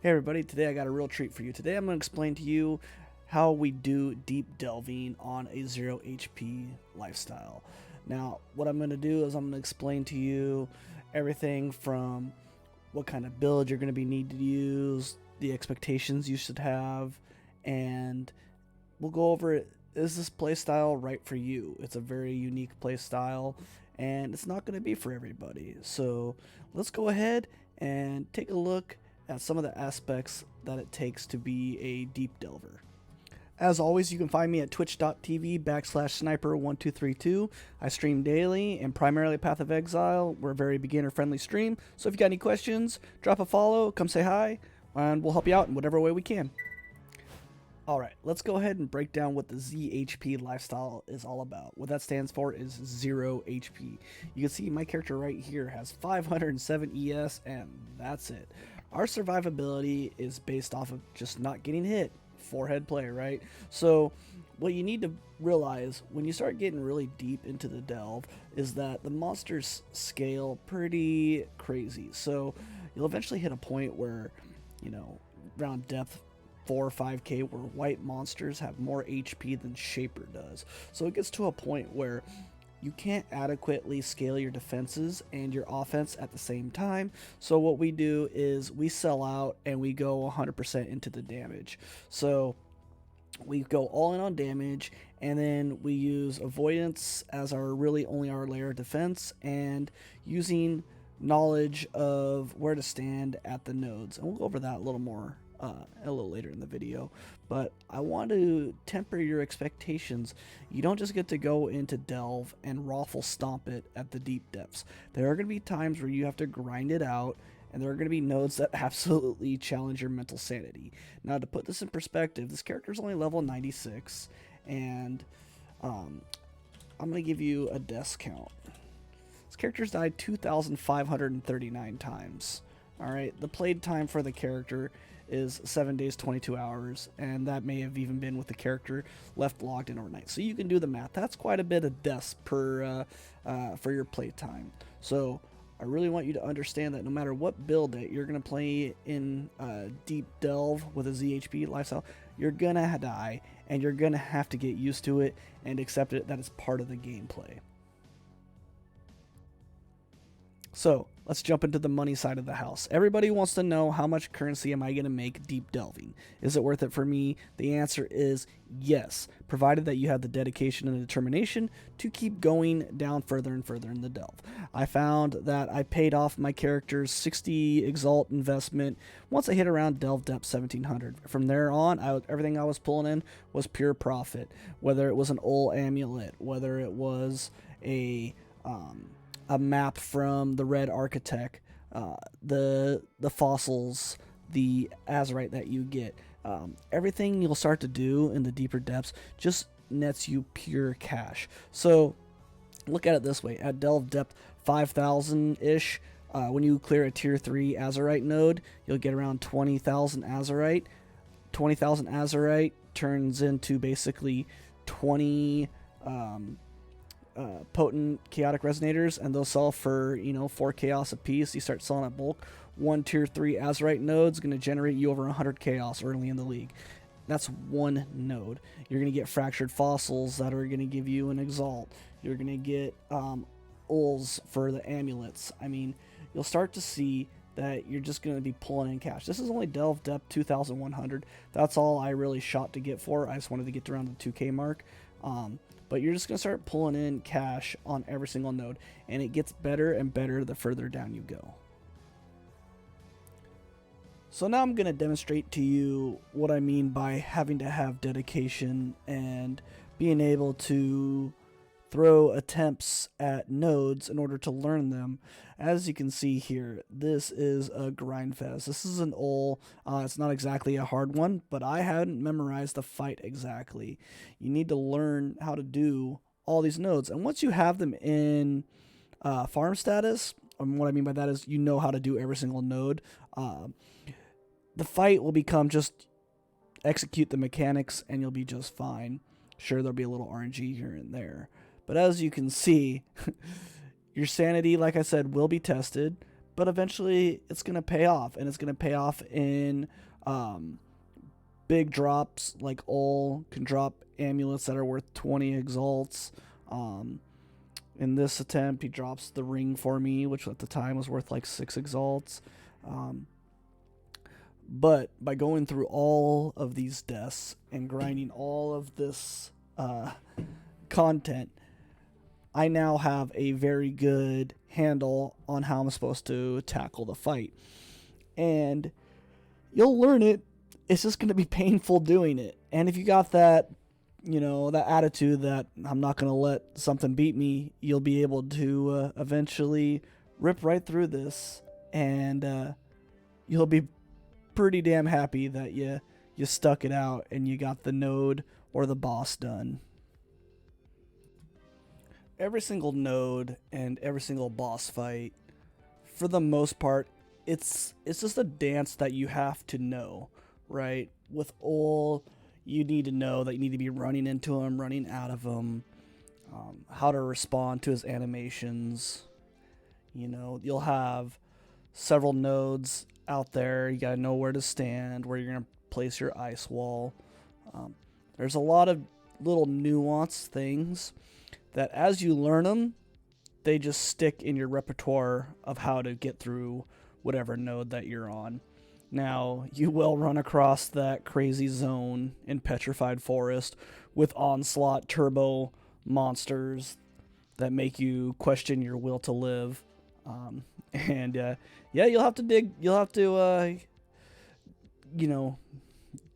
Hey everybody, today I got a real treat for you. Today I'm going to explain to you how we do deep delving on a 0 HP lifestyle. Now, what I'm going to do is I'm going to explain to you everything from what kind of build you're going to be need to use, the expectations you should have, and we'll go over it. Is this playstyle right for you? It's a very unique playstyle and it's not going to be for everybody. So let's go ahead and take a look at some of the aspects that it takes to be a deep delver. As always, you can find me at twitch.tv/sniper1232. I stream daily and primarily Path of Exile. We're a very beginner friendly stream, so if you got any questions, drop a follow, come say hi, and we'll help you out in whatever way we can. Alright, let's go ahead and break down what the ZHP Lifestyle is all about. What that stands for is 0 HP. You can see my character right here has 507 ES, and that's it. Our survivability is based off of just not getting hit. Forehead play, right? So what you need to realize when you start getting really deep into the delve is that the monsters scale pretty crazy. So you'll eventually hit a point where, you know, around depth 4 or 5k where white monsters have more HP than Shaper does. So it gets to a point where you can't adequately scale your defenses and your offense at the same time. So what we do is we sell out and we go 100% into the damage. So we go all in on damage, and then we use avoidance as our only layer of defense, and using knowledge of where to stand at the nodes. And we'll go over that a little more a little later in the video, but I want to temper your expectations. You don't just get to go into delve and raffle stomp it at the deep depths. There are going to be times where you have to grind it out, and there are going to be nodes that absolutely challenge your mental sanity. Now, to put this in perspective, this character is only level 96, and I'm going to give you a death count. This character's died 2,539 times. Alright, the played time for the character is 7 days 22 hours, and that may have even been with the character left logged in overnight. So you can do the math. That's quite a bit of deaths per for your play time. So I really want you to understand that no matter what build that you're going to play in deep delve with a ZHP lifestyle, you're going to die, and you're going to have to get used to it and accept it that it's part of the gameplay. So let's jump into the money side of the house. Everybody wants to know, how much currency am I going to make deep delving? Is it worth it for me? The answer is yes, provided that you have the dedication and determination to keep going down further and further in the delve. I found that I paid off my character's 60 Exalt investment once I hit around delve depth 1700. From there on, everything I was pulling in was pure profit. Whether it was an old amulet, whether it was a map from the Red Architect, the fossils, the azurite that you get. Everything you'll start to do in the deeper depths just nets you pure cash. So look at it this way. At delve depth 5,000-ish, when you clear a tier 3 azurite node, you'll get around 20,000 azurite. 20,000 azurite turns into basically 20 potent chaotic resonators, and they'll sell for 4 chaos a piece. You start selling at bulk. One tier 3 azurite node is going to generate you over 100 chaos early in the league. That's one node. You're going to get fractured fossils that are going to give you an exalt. You're going to get ulls for the amulets. I mean, you'll start to see that you're just going to be pulling in cash. This is only delve depth 2,100. That's all I really shot to get for. I just wanted to get around the 2k mark. But you're just going to start pulling in cash on every single node, and it gets better and better the further down you go. So now I'm going to demonstrate to you what I mean by having to have dedication and being able to throw attempts at nodes in order to learn them. As you can see here, this is a grind fest. This is an ul. It's not exactly a hard one, but I hadn't memorized the fight exactly. You need to learn how to do all these nodes, and once you have them in farm status, and what I mean by that is you know how to do every single node, the fight will become just execute the mechanics and you'll be just fine. Sure, there'll be a little RNG here and there, but as you can see, your sanity, like I said, will be tested, but eventually it's going to pay off, and it's going to pay off in big drops. Like Ol can drop amulets that are worth 20 exalts. In this attempt, he drops the ring for me, which at the time was worth like 6 exalts. But by going through all of these deaths and grinding all of this content, I now have a very good handle on how I'm supposed to tackle the fight. And you'll learn it. It's just going to be painful doing it. And if you got that, that attitude that I'm not going to let something beat me, you'll be able to eventually rip right through this. And you'll be pretty damn happy that you stuck it out and you got the node or the boss done. Every single node and every single boss fight, for the most part, it's just a dance that you have to know, right? With Ol, you need to know that you need to be running into him, running out of him, how to respond to his animations. You'll have several nodes out there. You gotta know where to stand, where you're gonna place your ice wall. There's a lot of little nuanced things that as you learn them, they just stick in your repertoire of how to get through whatever node that you're on. Now, you will run across that crazy zone in Petrified Forest with onslaught turbo monsters that make you question your will to live. You'll have to dig. You'll have to,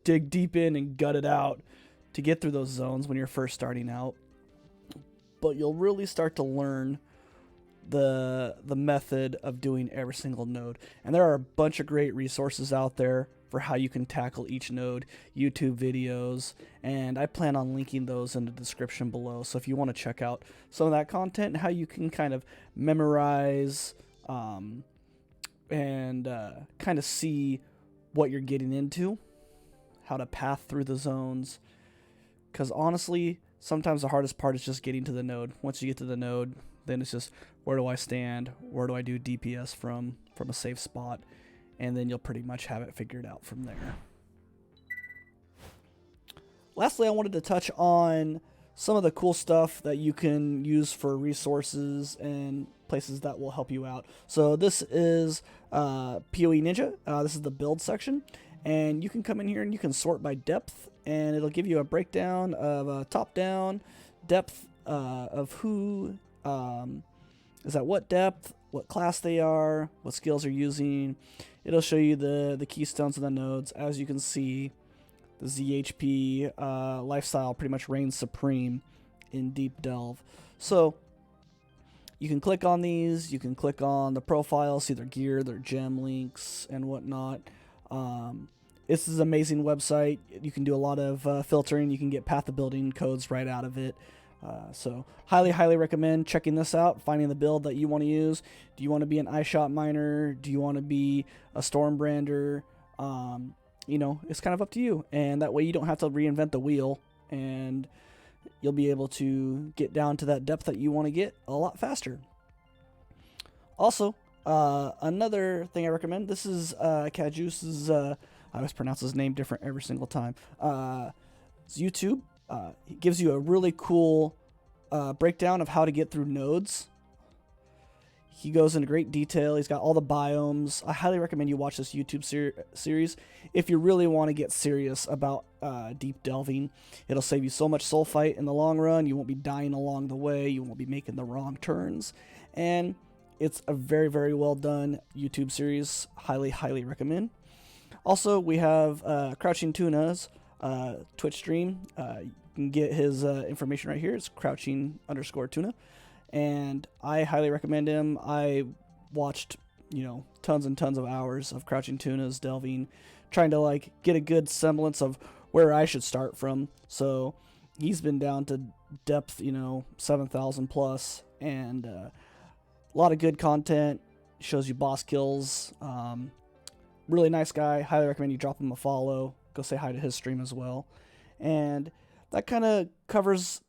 dig deep in and gut it out to get through those zones when you're first starting out. But you'll really start to learn the method of doing every single node. And there are a bunch of great resources out there for how you can tackle each node, YouTube videos, and I plan on linking those in the description below. So if you want to check out some of that content and how you can kind of memorize and kind of see what you're getting into, how to path through the zones. Because honestly, sometimes the hardest part is just getting to the node. Once you get to the node, then it's just, where do I stand? Where do I do DPS from a safe spot? And then you'll pretty much have it figured out from there. Lastly, I wanted to touch on some of the cool stuff that you can use for resources and places that will help you out. So this is POE Ninja. This is the build section. And you can come in here and you can sort by depth. And it'll give you a breakdown of top-down depth of who is at what depth, what class they are, what skills they're using. It'll show you the keystones of the nodes. As you can see, the ZHP Lifestyle pretty much reigns supreme in Deep Delve. So you can click on these. You can click on the profiles, see their gear, their gem links, and whatnot. This is an amazing website. You can do a lot of filtering. You can get path of building codes right out of it. So highly recommend checking this out, finding the build that you want to use. Do you want to be an iShot miner? Do you want to be a Stormbrander? It's kind of up to you. And that way you don't have to reinvent the wheel, and you'll be able to get down to that depth that you want to get a lot faster. Also, another thing I recommend, this is Cajuice's, I always pronounce his name different every single time. It's YouTube. It gives you a really cool breakdown of how to get through nodes. He goes into great detail. He's got all the biomes. I highly recommend you watch this YouTube series if you really want to get serious about deep delving. It'll save you so much soul fight in the long run. You won't be dying along the way. You won't be making the wrong turns. And it's a very well done YouTube series. Highly recommend. Also, we have Crouching Tuna's Twitch stream. You can get his information right here. It's crouching_tuna. And I highly recommend him. I watched, tons and tons of hours of Crouching Tuna's delving, trying to get a good semblance of where I should start from. So he's been down to depth, 7,000 plus, and a lot of good content. Shows you boss kills. Really nice guy. Highly recommend you drop him a follow. Go say hi to his stream as well. And that kind of covers,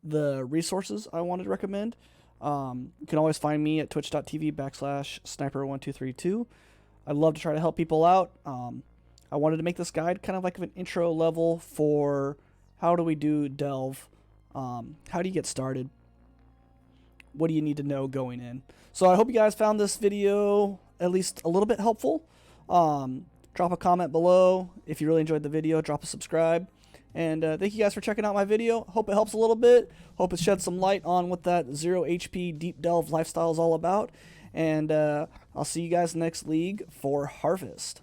the resources I wanted to recommend. You can always find me at twitch.tv/sniper1232. I'd love to try to help people out. I wanted to make this guide kind of like an intro level for how do we do delve, how do you get started, what do you need to know going in. So I hope you guys found this video at least a little bit helpful. Drop a comment below if you really enjoyed the video. Drop a subscribe. And thank you guys for checking out my video. Hope it helps a little bit. Hope it sheds some light on what that 0 HP deep delve lifestyle is all about. And I'll see you guys next league for Harvest.